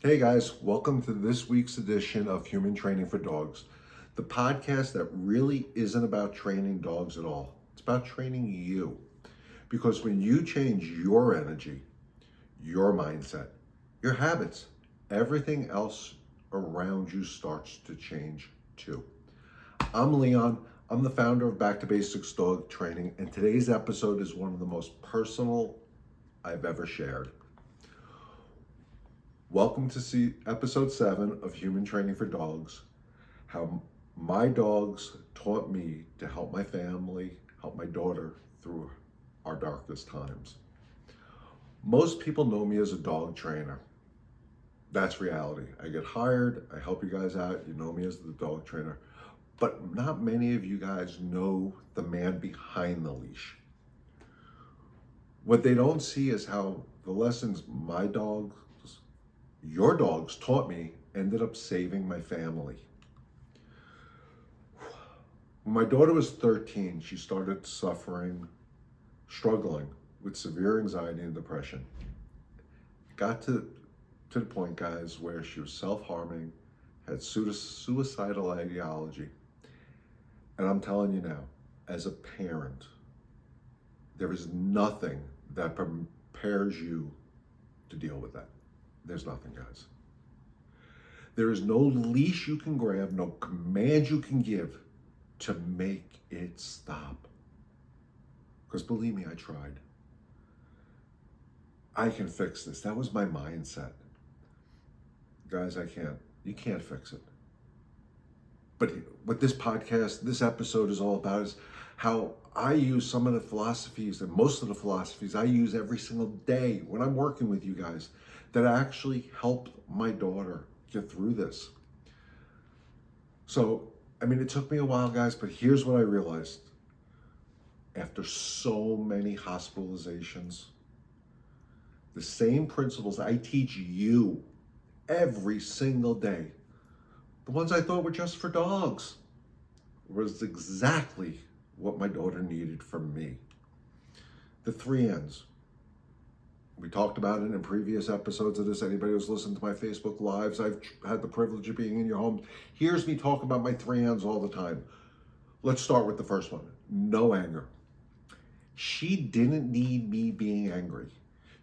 Hey guys, welcome to this week's edition of Human Training for Dogs, the podcast that really isn't about training dogs at all. It's about training you. Because when you change your energy, your mindset, your habits, everything else around you starts to change too. I'm Leon. I'm the founder of Back to Basics Dog Training, and today's episode is one of the most personal I've ever shared. Welcome to see episode 7 of Human Training for Dogs, how my dogs taught me to help my family, help my daughter through our darkest times. Most people know me as a dog trainer. That's reality. I get hired, I help you guys out, you know me as the dog trainer. But not many of you guys know the man behind the leash. What they don't see is how the lessons my dogs, your dogs taught me ended up saving my family. When my daughter was 13, she started struggling with severe anxiety and depression. It got to the point, guys, where she was self-harming, had suicidal ideology. And I'm telling you now, as a parent, there is nothing that prepares you to deal with that. There's nothing, guys. There is no leash you can grab, no command you can give to make it stop. Because believe me, I tried. I can fix this. That was my mindset. Guys, I can't. You can't fix it. But what this podcast, this episode is all about is how I use some of the philosophies and most of the philosophies I use every single day when I'm working with you guys that actually helped my daughter get through this. So, it took me a while, guys, but here's what I realized. After so many hospitalizations, the same principles I teach you every single day, the ones I thought were just for dogs, was exactly what my daughter needed from me. The 3 N's. We talked about it in previous episodes of this. Anybody who's listened to my Facebook Lives, I've had the privilege of being in your home, hears me talk about my 3 N's all the time. Let's start with the first one. No anger. She didn't need me being angry.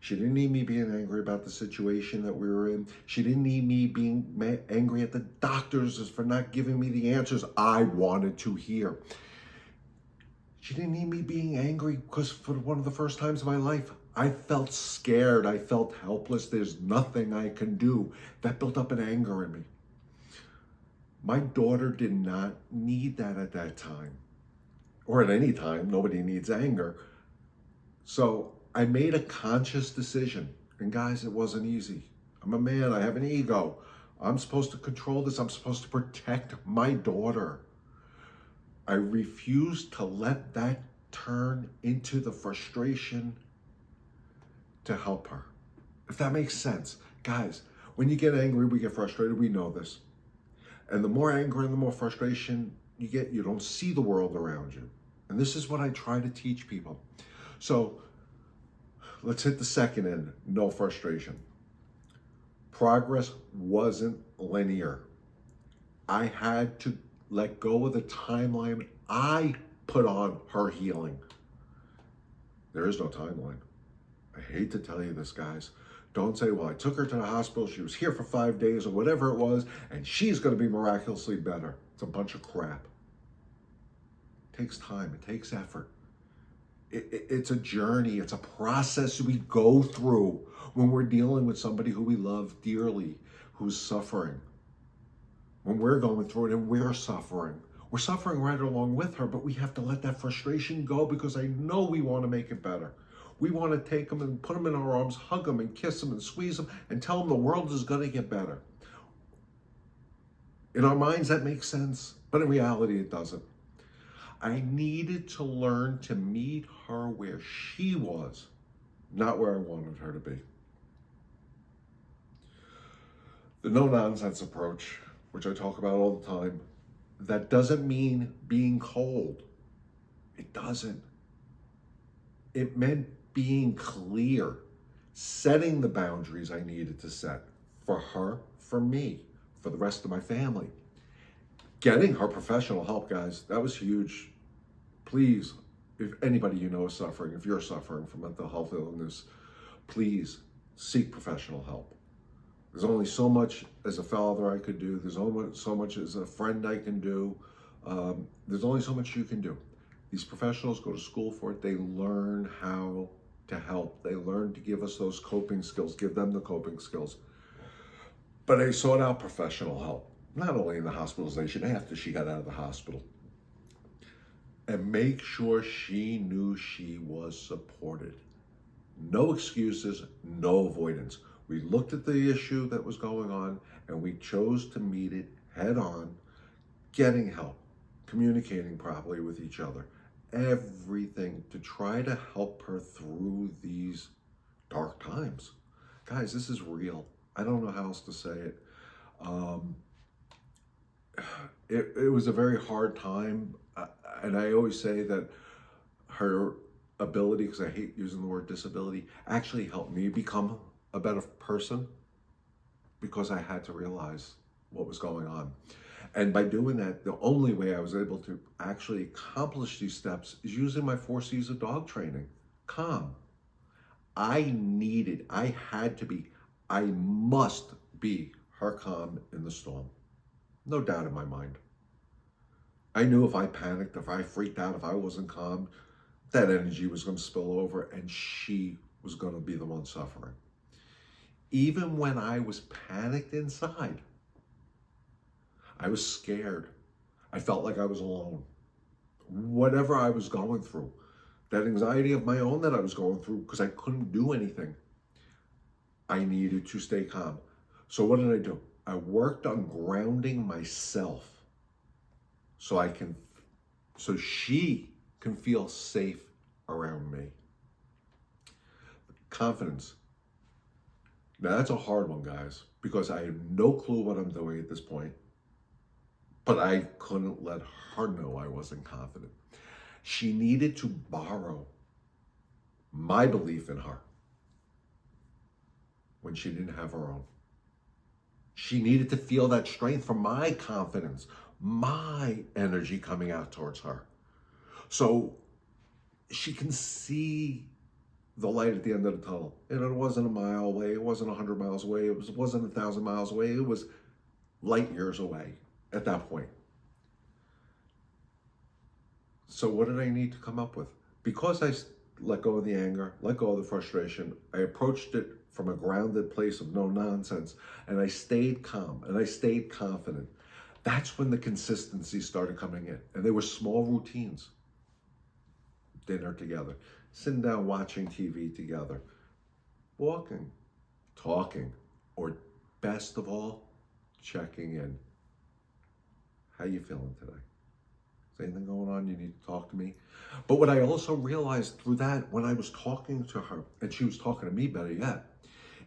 She didn't need me being angry about the situation that we were in. She didn't need me being angry at the doctors for not giving me the answers I wanted to hear. She didn't need me being angry because for one of the first times in my life, I felt scared. I felt helpless. There's nothing I can do. That built up an anger in me. My daughter did not need that at that time, or at any time. Nobody needs anger. So I made a conscious decision. And guys, it wasn't easy. I'm a man. I have an ego. I'm supposed to control this. I'm supposed to protect my daughter. I refused to let that turn into the frustration to help her. If that makes sense. Guys, when you get angry, we get frustrated. We know this. And the more anger and the more frustration you get, you don't see the world around you. And this is what I try to teach people. So let's hit the second end. No frustration. Progress wasn't linear. I had to let go of the timeline I put on her healing. There is no timeline. I hate to tell you this, guys. Don't say, well, I took her to the hospital, she was here for 5 days or whatever it was, and she's going to be miraculously better. It's a bunch of crap. It takes time. It takes effort. It's a journey. It's a process we go through when we're dealing with somebody who we love dearly, who's suffering. When we're going through it and we're suffering right along with her, but we have to let that frustration go because I know we want to make it better. We want to take them and put them in our arms, hug them and kiss them and squeeze them and tell them the world is going to get better. In our minds, that makes sense, but in reality, it doesn't. I needed to learn to meet her where she was, not where I wanted her to be. The no-nonsense approach, which I talk about all the time, that doesn't mean being cold. It doesn't. It meant being clear, setting the boundaries I needed to set, for her, for me, for the rest of my family. Getting her professional help, guys, that was huge. Please, if anybody you know is suffering, if you're suffering from mental health illness, please seek professional help. There's only so much as a father I could do. There's only so much as a friend I can do. There's only so much you can do. These professionals go to school for it. They learn how to help. They learn to give us those coping skills, give them the coping skills. But I sought out professional help, not only in the hospitalization, after she got out of the hospital. And make sure she knew she was supported. No excuses, no avoidance. We looked at the issue that was going on and we chose to meet it head on, getting help, communicating properly with each other, everything to try to help her through these dark times. Guys, this is real. I don't know how else to say it. It was a very hard time. And I always say that her ability, because I hate using the word disability, actually helped me become a better person because I had to realize what was going on. And by doing that, the only way I was able to actually accomplish these steps is using my 4 C's of dog training. Calm. I had to be, I must be her calm in the storm. No doubt in my mind. I knew if I panicked, if I freaked out, if I wasn't calm, that energy was going to spill over and she was going to be the one suffering. Even when I was panicked inside, I was scared. I felt like I was alone. Whatever I was going through, that anxiety of my own that I was going through because I couldn't do anything, I needed to stay calm. So what did I do? I worked on grounding myself so she can feel safe around me. Confidence. Now that's a hard one, guys, because I have no clue what I'm doing at this point, but I couldn't let her know I wasn't confident. She needed to borrow my belief in her when she didn't have her own. She needed to feel that strength from my confidence, my energy coming out towards her. So she can see the light at the end of the tunnel. And it wasn't a mile away. It wasn't 100 miles away. It wasn't 1,000 miles away. It was light years away at that point. So what did I need to come up with? Because I let go of the anger, let go of the frustration, I approached it from a grounded place of no nonsense, and I stayed calm and I stayed confident. That's when the consistency started coming in. And they were small routines. Dinner together, sitting down watching TV together, walking, talking, or best of all, checking in. How you feeling today? Is anything going on? You need to talk to me? But what I also realized through that, when I was talking to her, and she was talking to me better yet,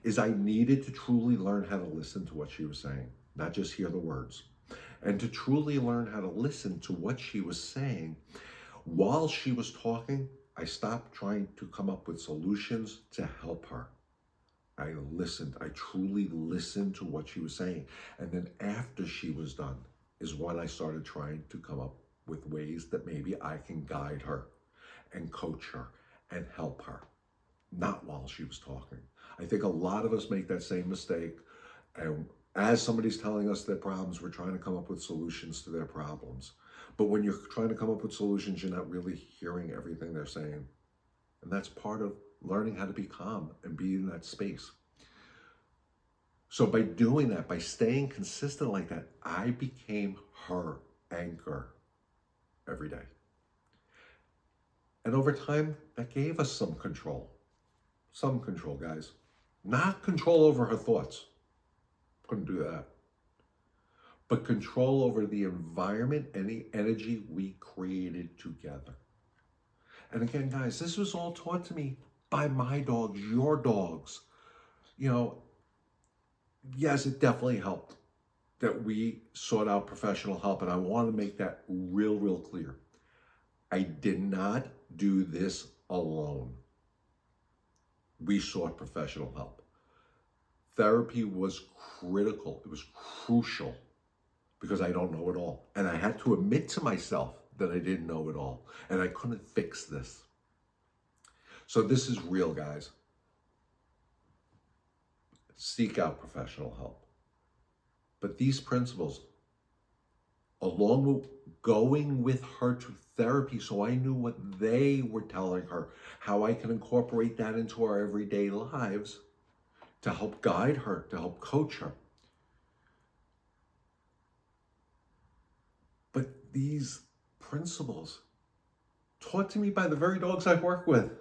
is I needed to truly learn how to listen to what she was saying, not just hear the words. And to truly learn how to listen to what she was saying, while she was talking, I stopped trying to come up with solutions to help her. I listened. I truly listened to what she was saying. And then after she was done is when I started trying to come up with ways that maybe I can guide her and coach her and help her, not while she was talking. I think a lot of us make that same mistake. And as somebody's telling us their problems, we're trying to come up with solutions to their problems. But when you're trying to come up with solutions, you're not really hearing everything they're saying. And that's part of learning how to be calm and be in that space. So by doing that, by staying consistent like that, I became her anchor every day. And over time, that gave us some control. Some control, guys. Not control over her thoughts. Couldn't do that. But control over the environment and the energy we created together. And again, guys, this was all taught to me by my dogs, your dogs. You know, yes, it definitely helped that we sought out professional help. And I want to make that real clear. I did not do this alone. We sought professional help. Therapy was critical. It was crucial because I don't know it all. And I had to admit to myself that I didn't know it all and I couldn't fix this. So this is real, guys. Seek out professional help. But these principles, along with going with her to therapy, so I knew what they were telling her, how I can incorporate that into our everyday lives to help guide her, to help coach her. But these principles, taught to me by the very dogs I work with,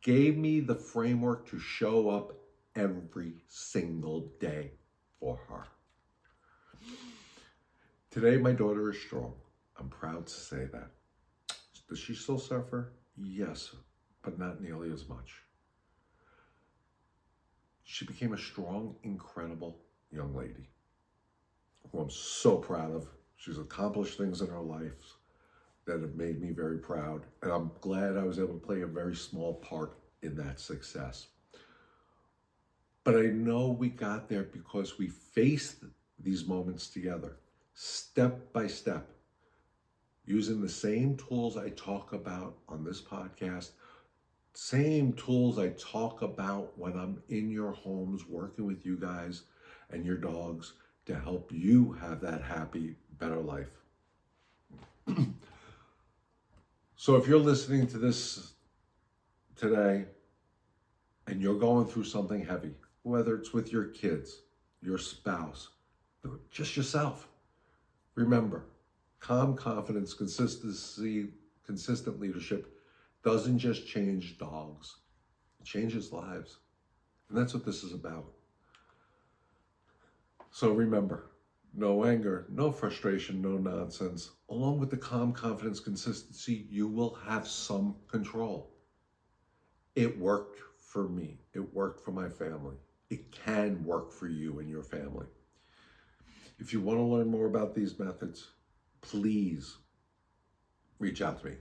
gave me the framework to show up every single day for her. Today, my daughter is strong. I'm proud to say that. Does she still suffer? Yes, but not nearly as much. She became a strong, incredible young lady who I'm so proud of. She's accomplished things in her life that have made me very proud. And I'm glad I was able to play a very small part in that success. But I know we got there because we faced these moments together, step by step, using the same tools I talk about on this podcast, same tools I talk about when I'm in your homes working with you guys and your dogs to help you have that happy, better life. So if you're listening to this today and you're going through something heavy, whether it's with your kids, your spouse, just yourself, remember, calm confidence, consistency, consistent leadership doesn't just change dogs, it changes lives. And that's what this is about. So remember, no anger, no frustration, no nonsense. Along with the calm confidence, consistency, you will have some control. It worked for me. It worked for my family. It can work for you and your family. If you want to learn more about these methods, please reach out to me.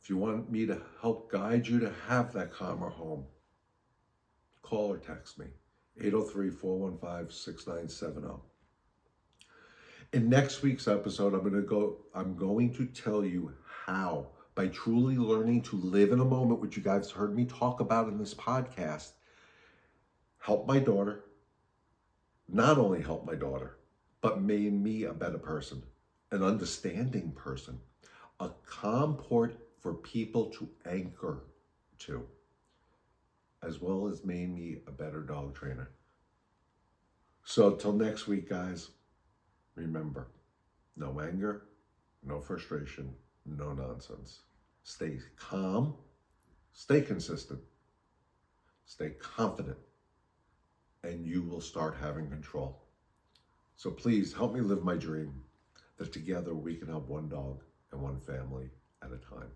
If you want me to help guide you to have that calmer home, call or text me, 803-415-6970. In next week's episode, I'm going to tell you how, by truly learning to live in a moment, which you guys heard me talk about in this podcast, help my daughter, not only help my daughter, but made me a better person, an understanding person, a calm port for people to anchor to, as well as made me a better dog trainer. So till next week, guys, remember, no anger, no frustration, no nonsense. Stay calm, stay consistent, stay confident, and you will start having control. So please help me live my dream that together we can help one dog and one family at a time.